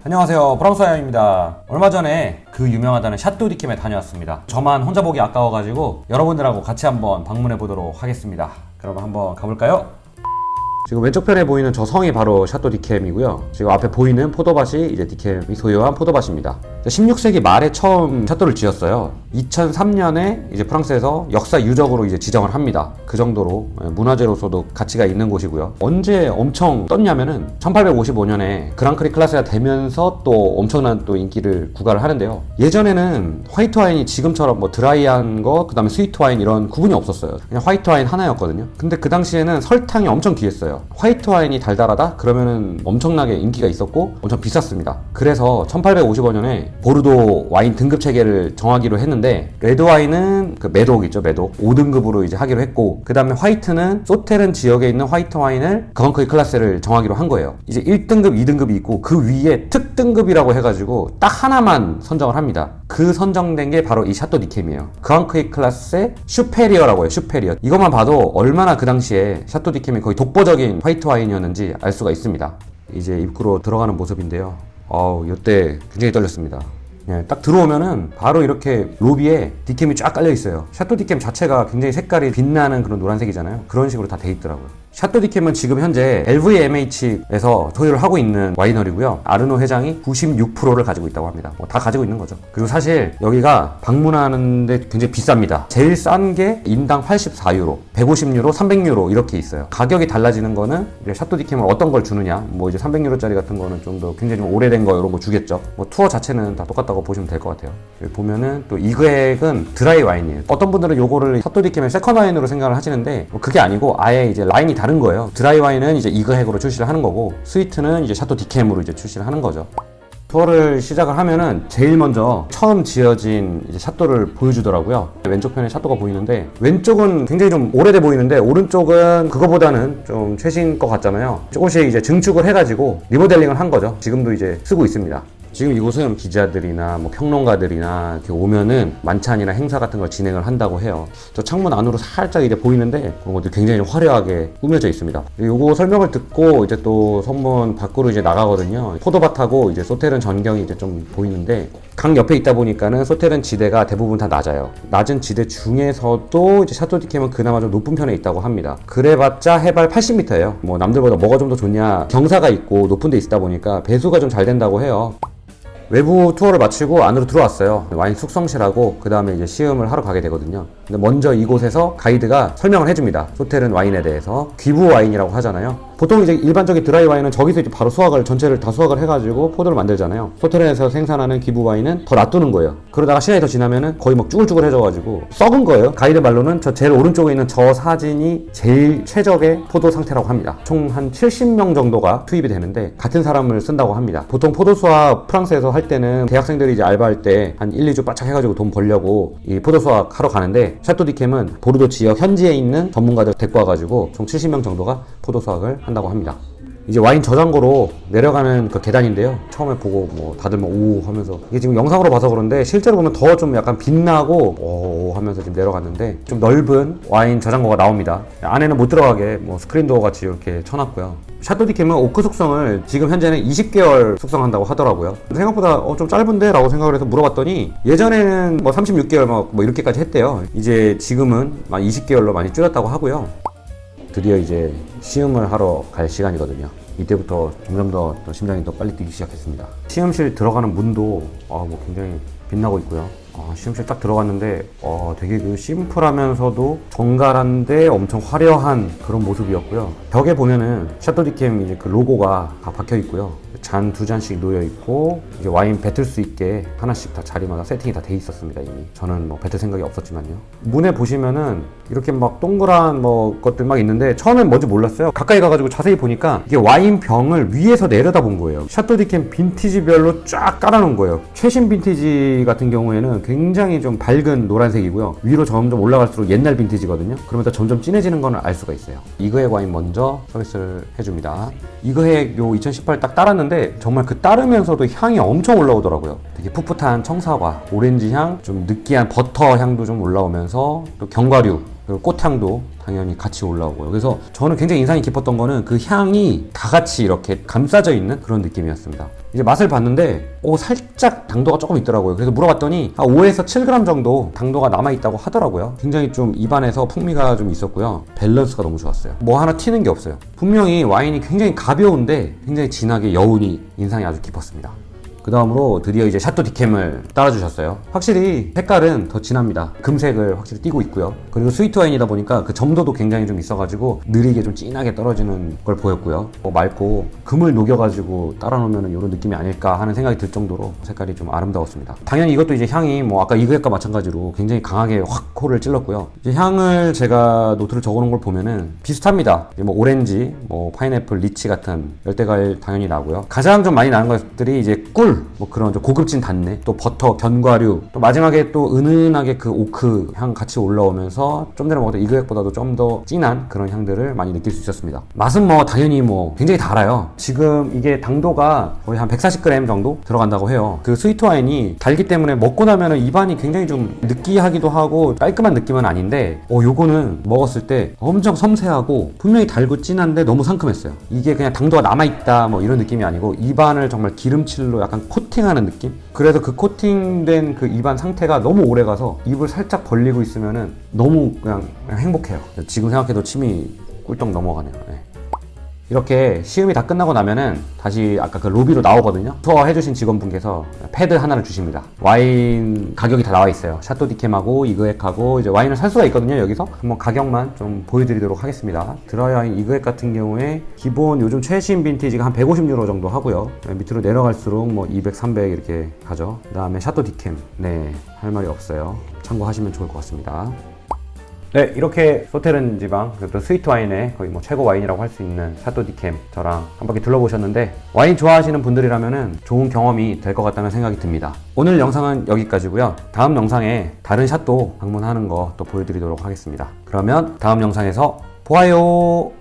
안녕하세요, 프랑스 아영입니다. 얼마 전에 그 유명하다는 샤또 디캠에 다녀왔습니다. 저만 혼자 보기 아까워가지고 여러분들하고 같이 한번 방문해 보도록 하겠습니다. 그럼 한번 가볼까요? 지금 왼쪽 편에 보이는 저 성이 바로 샤또 디캠이고요. 지금 앞에 보이는 포도밭이 이제 디캠이 소유한 포도밭입니다. 16세기 말에 처음 샤또를 지었어요. 2003년에 이제 프랑스에서 역사 유적으로 이제 지정을 합니다. 그 정도로 문화재로서도 가치가 있는 곳이고요. 언제 엄청 떴냐면은 1855년에 그랑크리 클라스가 되면서 또 엄청난 또 인기를 구가를 하는데요. 예전에는 화이트 와인이 지금처럼 뭐 드라이한 거, 그 다음에 스위트 와인 이런 구분이 없었어요. 그냥 화이트 와인 하나였거든요. 근데 그 당시에는 설탕이 엄청 귀했어요. 화이트 와인이 달달하다? 그러면은 엄청나게 인기가 있었고 엄청 비쌌습니다. 그래서 1855년에 보르도 와인 등급 체계를 정하기로 했는데, 레드 와인은 그 메독 있죠, 메독 5등급으로 이제 하기로 했고, 그 다음에 화이트는 소테른 지역에 있는 화이트 와인을 그랑크리 클라스를 정하기로 한 거예요. 이제 1등급, 2등급이 있고 그 위에 특등급이라고 해가지고 딱 하나만 선정을 합니다. 그 선정된 게 바로 이 샤또 디캠이에요. 그랑크리 클라스의 슈페리어라고 해요. 슈페리어. 이것만 봐도 얼마나 그 당시에 샤또 디캠이 거의 독보적인 화이트 와인이었는지 알 수가 있습니다. 이제 입구로 들어가는 모습인데요. 이때 굉장히 떨렸습니다. 예, 딱 들어오면은 바로 이렇게 로비에 디캠이 쫙 깔려 있어요. 샤또 디캠 자체가 굉장히 색깔이 빛나는 그런 노란색이잖아요. 그런 식으로 다 돼 있더라고요. 샤또 디캠은 지금 현재 LVMH에서 소유를 하고 있는 와이너리고요. 아르노 회장이 96%를 가지고 있다고 합니다. 다 가지고 있는 거죠. 그리고 사실 여기가 방문하는데 굉장히 비쌉니다. 제일 싼 게 인당 84유로, 150유로, 300유로 이렇게 있어요. 가격이 달라지는 거는 이제 샤또 디캠을 어떤 걸 주느냐, 뭐 이제 300유로짜리 같은 거는 좀 더 굉장히 좀 오래된 거 이런 거 주겠죠. 뭐 투어 자체는 다 똑같다고 보시면 될 것 같아요. 여기 보면은 또 이 금액은 드라이 와인이에요. 어떤 분들은 요거를 샤또 디캠의 세컨 와인으로 생각을 하시는데 그게 아니고 아예 이제 라인이 다른 거예요. 드라이 와인은 이제 이 금액으로 출시를 하는 거고, 스위트는 이제 샤또 디캠으로 이제 출시를 하는 거죠. 투어를 시작을 하면은 제일 먼저 처음 지어진 이제 샤또를 보여주더라고요. 왼쪽 편에 샤또가 보이는데, 왼쪽은 굉장히 좀 오래돼 보이는데 오른쪽은 그거보다는 좀 최신 것 같잖아요. 조금씩 이제 증축을 해가지고 리모델링을 한 거죠. 지금도 이제 쓰고 있습니다. 지금 이곳은 기자들이나 뭐 평론가들이나 이렇게 오면은 만찬이나 행사 같은 걸 진행을 한다고 해요. 저 창문 안으로 살짝 이제 보이는데 그런 것들 굉장히 화려하게 꾸며져 있습니다. 요거 설명을 듣고 이제 또 성문 밖으로 이제 나가거든요. 포도밭하고 이제 소테른 전경이 이제 좀 보이는데, 강 옆에 있다 보니까는 소테른 지대가 대부분 다 낮아요. 낮은 지대 중에서도 이제 샤또 디캠은 그나마 좀 높은 편에 있다고 합니다. 그래봤자 해발 80m예요. 뭐 남들보다 뭐가 좀 더 좋냐, 경사가 있고 높은 데 있다 보니까 배수가 좀 잘 된다고 해요. 외부 투어를 마치고 안으로 들어왔어요. 와인 숙성실하고 그 다음에 이제 시음을 하러 가게 되거든요. 근데 먼저 이곳에서 가이드가 설명을 해줍니다. 소테른 와인에 대해서. 귀부 와인이라고 하잖아요. 보통 이제 일반적인 드라이 와인은 저기서 이제 바로 수확을, 전체를 다 수확을 해가지고 포도를 만들잖아요. 소테른에서 생산하는 귀부 와인은 더 놔두는 거예요. 그러다가 시간이 더 지나면은 거의 막 쭈글쭈글해져가지고 썩은 거예요. 가이드 말로는 저 제일 오른쪽에 있는 저 사진이 제일 최적의 포도 상태라고 합니다. 총 한 70명 정도가 투입이 되는데 같은 사람을 쓴다고 합니다. 보통 포도 수확 프랑스에서 할 때는 대학생들이 이제 알바할 때 한 1, 2주 바짝 해가지고 돈 벌려고 이 포도 수확 하러 가는데, 샤또 디캠은 보르도 지역 현지에 있는 전문가들 데리고 와가지고 총 70명 정도가 포도 수확을 한다고 합니다. 이제 와인 저장고로 내려가는 그 계단인데요. 처음에 보고 뭐 다들 뭐 오 하면서, 이게 지금 영상으로 봐서 그런데 실제로 보면 더 좀 약간 빛나고 오 하면서 지금 내려갔는데, 좀 넓은 와인 저장고가 나옵니다. 안에는 못 들어가게 뭐 스크린도어 같이 이렇게 쳐놨고요. 샤또 디캠은 오크 숙성을 지금 현재는 20개월 숙성한다고 하더라고요. 생각보다 좀 짧은데? 라고 생각을 해서 물어봤더니, 예전에는 뭐 36개월 뭐 이렇게까지 했대요. 이제 지금은 20개월로 많이 줄였다고 하고요. 드디어 이제 시음을 하러 갈 시간이거든요. 이때부터 점점 더 심장이 더 빨리 뛰기 시작했습니다. 시음실 들어가는 문도 뭐 굉장히 빛나고 있고요. 시음실 딱 들어갔는데 되게 그 심플하면서도 정갈한데 엄청 화려한 그런 모습이었고요. 벽에 보면은 샤또 디캠 이제 그 로고가 다 박혀 있고요. 잔 2잔씩 놓여 있고, 이제 와인 뱉을 수 있게 하나씩 다 자리마다 세팅이 다 돼 있었습니다. 이미 저는 뭐 뱉을 생각이 없었지만요. 문에 보시면은 이렇게 막 동그란 뭐 것들 막 있는데, 처음엔 뭔지 몰랐어요. 가까이 가가지고 자세히 보니까 이게 와인 병을 위에서 내려다 본 거예요. 샤또 디캠 빈티지별로 쫙 깔아놓은 거예요. 최신 빈티지 같은 경우에는 굉장히 좀 밝은 노란색이고요. 위로 점점 올라갈수록 옛날 빈티지거든요. 그러면서 점점 진해지는 건 알 수가 있어요. 이거의 와인 먼저 서비스를 해줍니다. 이거의 요 2018 딱 따랐는데 정말 그 따르면서도 향이 엄청 올라오더라고요. 되게 풋풋한 청사과, 오렌지 향, 좀 느끼한 버터 향도 좀 올라오면서 또 견과류, 그리고 꽃향도 당연히 같이 올라오고요. 그래서 저는 굉장히 인상이 깊었던 거는 그 향이 다 같이 이렇게 감싸져 있는 그런 느낌이었습니다. 이제 맛을 봤는데 살짝 당도가 조금 있더라고요. 그래서 물어봤더니 한 5에서 7g 정도 당도가 남아있다고 하더라고요. 굉장히 좀 입안에서 풍미가 좀 있었고요. 밸런스가 너무 좋았어요. 뭐 하나 튀는 게 없어요. 분명히 와인이 굉장히 가벼운데 굉장히 진하게 여운이 인상이 아주 깊었습니다. 그 다음으로 드디어 이제 샤또 디캠을 따라주셨어요. 확실히 색깔은 더 진합니다. 금색을 확실히 띠고 있고요. 그리고 스위트 와인이다 보니까 그 점도도 굉장히 좀 있어가지고 느리게 좀 진하게 떨어지는 걸 보였고요. 맑고 금을 녹여가지고 따라 놓으면 이런 느낌이 아닐까 하는 생각이 들 정도로 색깔이 좀 아름다웠습니다. 당연히 이것도 이제 향이 뭐 아까 이그액과 마찬가지로 굉장히 강하게 확 코를 찔렀고요. 이제 향을 제가 노트를 적어놓은 걸 보면은 비슷합니다. 뭐 오렌지, 뭐 파인애플, 리치 같은 열대과일 당연히 나고요. 가장 좀 많이 나는 것들이 이제 꿀, 뭐 그런 좀 고급진 단내, 또 버터, 견과류, 또 마지막에 또 은은하게 그 오크 향 같이 올라오면서 좀 전에 먹었던 이그액보다도 좀 더 진한 그런 향들을 많이 느낄 수 있었습니다. 맛은 뭐 당연히 뭐 굉장히 달아요. 지금 이게 당도가 거의 한 140g 정도 들어간다고 해요. 그 스위트 와인이 달기 때문에 먹고 나면은 입안이 굉장히 좀 느끼하기도 하고 깔끔한 느낌은 아닌데 요거는 먹었을 때 엄청 섬세하고 분명히 달고 진한데 너무 상큼했어요. 이게 그냥 당도가 남아있다 뭐 이런 느낌이 아니고 입안을 정말 기름칠로 약간 코팅하는 느낌? 그래서 그 코팅된 그 입안 상태가 너무 오래가서 입을 살짝 벌리고 있으면은 너무 그냥 행복해요. 지금 생각해도 침이 꿀떡 넘어가네요. 네. 이렇게 시음이 다 끝나고 나면은 다시 아까 그 로비로 나오거든요. 투어 해주신 직원분께서 패드 하나를 주십니다. 와인 가격이 다 나와 있어요. 샤또 디캠하고 이그액하고 이제 와인을 살 수가 있거든요. 여기서 한번 가격만 좀 보여드리도록 하겠습니다. 드라이 와인 이그액 같은 경우에 기본 요즘 최신 빈티지가 한 150유로 정도 하고요. 밑으로 내려갈수록 뭐 200, 300 이렇게 가죠. 그 다음에 샤또 디캠, 네, 할 말이 없어요. 참고하시면 좋을 것 같습니다. 네, 이렇게 소테른 지방, 또 스위트 와인의 거의 뭐 최고 와인이라고 할 수 있는 샤또 디캠 저랑 한 바퀴 둘러보셨는데 와인 좋아하시는 분들이라면은 좋은 경험이 될 것 같다는 생각이 듭니다. 오늘 영상은 여기까지고요. 다음 영상에 다른 샤또 방문하는 거 또 보여드리도록 하겠습니다. 그러면 다음 영상에서 보아요.